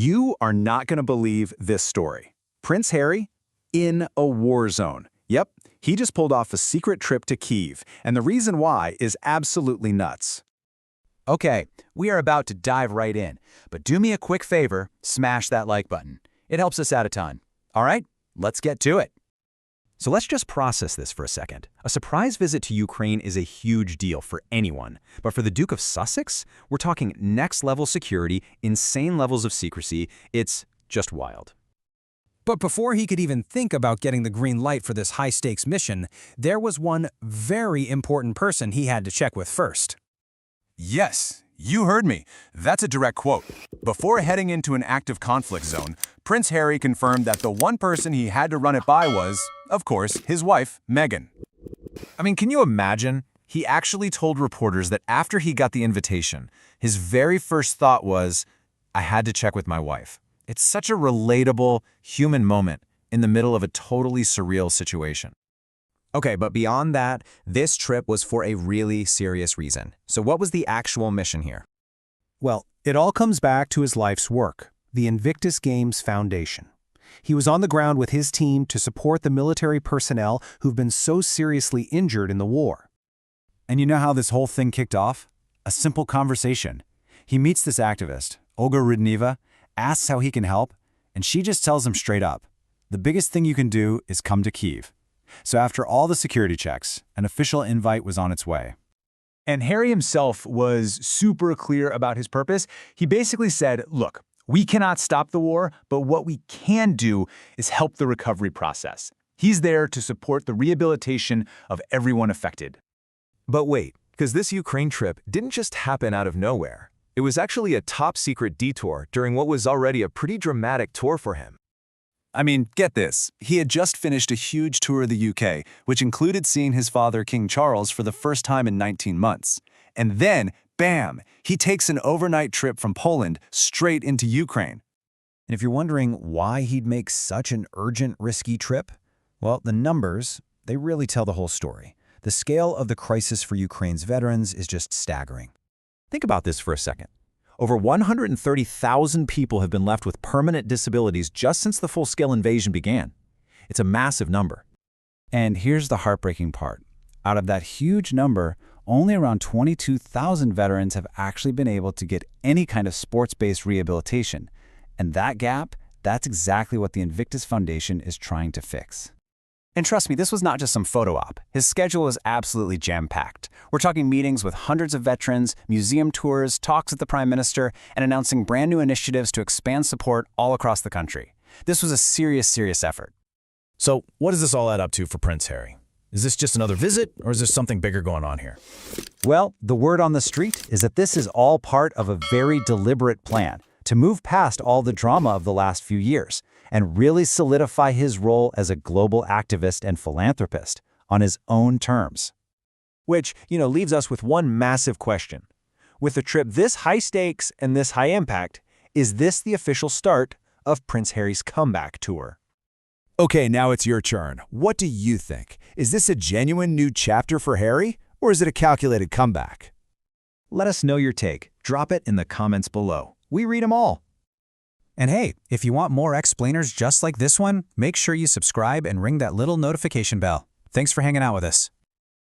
You are not going to believe this story. Prince Harry in a war zone. Yep, he just pulled off a secret trip to Kyiv, and the reason why is absolutely nuts. Okay, we are about to dive right in, but do me a quick favor, smash that like button. It helps us out a ton. All right, let's get to it. So let's just process this for a second. A surprise visit to Ukraine is a huge deal for anyone, but for the Duke of Sussex, we're talking next-level security, insane levels of secrecy. It's just wild. But before he could even think about getting the green light for this high-stakes mission, there was one very important person he had to check with first. Yes, you heard me. That's a direct quote. Before heading into an active conflict zone, Prince Harry confirmed that the one person he had to run it by was, of course, his wife, Meghan. I mean, can you imagine? He actually told reporters that after he got the invitation, his very first thought was, I had to check with my wife. It's such a relatable, human moment in the middle of a totally surreal situation. Okay, but beyond that, this trip was for a really serious reason. So what was the actual mission here? Well, it all comes back to his life's work, the Invictus Games Foundation. He was on the ground with his team to support the military personnel who've been so seriously injured in the war. And you know how this whole thing kicked off? A simple conversation. He meets this activist, Olga Rudneva, asks how he can help, and she just tells him straight up, the biggest thing you can do is come to Kyiv. So after all the security checks, an official invite was on its way. And Harry himself was super clear about his purpose. He basically said, look, we cannot stop the war, but what we can do is help the recovery process. He's there to support the rehabilitation of everyone affected. But wait, because this Ukraine trip didn't just happen out of nowhere. It was actually a top-secret detour during what was already a pretty dramatic tour for him. I mean, get this. He had just finished a huge tour of the UK, which included seeing his father, King Charles, for the first time in 19 months. And then, bam, he takes an overnight trip from Poland straight into Ukraine. And if you're wondering why he'd make such an urgent, risky trip, well, the numbers, they really tell the whole story. The scale of the crisis for Ukraine's veterans is just staggering. Think about this for a second. Over 130,000 people have been left with permanent disabilities just since the full-scale invasion began. It's a massive number. And here's the heartbreaking part. Out of that huge number, only around 22,000 veterans have actually been able to get any kind of sports-based rehabilitation. And that gap, that's exactly what the Invictus Foundation is trying to fix. And trust me, this was not just some photo op. His schedule was absolutely jam-packed. We're talking meetings with hundreds of veterans, museum tours, talks with the Prime Minister, and announcing brand new initiatives to expand support all across the country. This was a serious effort. So what does this all add up to for Prince Harry? Is this just another visit, or is there something bigger going on here? Well, the word on the street is that this is all part of a very deliberate plan to move past all the drama of the last few years and really solidify his role as a global activist and philanthropist on his own terms. Which, leaves us with one massive question. With a trip this high stakes and this high impact, is this the official start of Prince Harry's comeback tour? Okay, now it's your turn. What do you think? Is this a genuine new chapter for Harry, or is it a calculated comeback? Let us know your take. Drop it in the comments below. We read them all. And hey, if you want more explainers just like this one, make sure you subscribe and ring that little notification bell. Thanks for hanging out with us.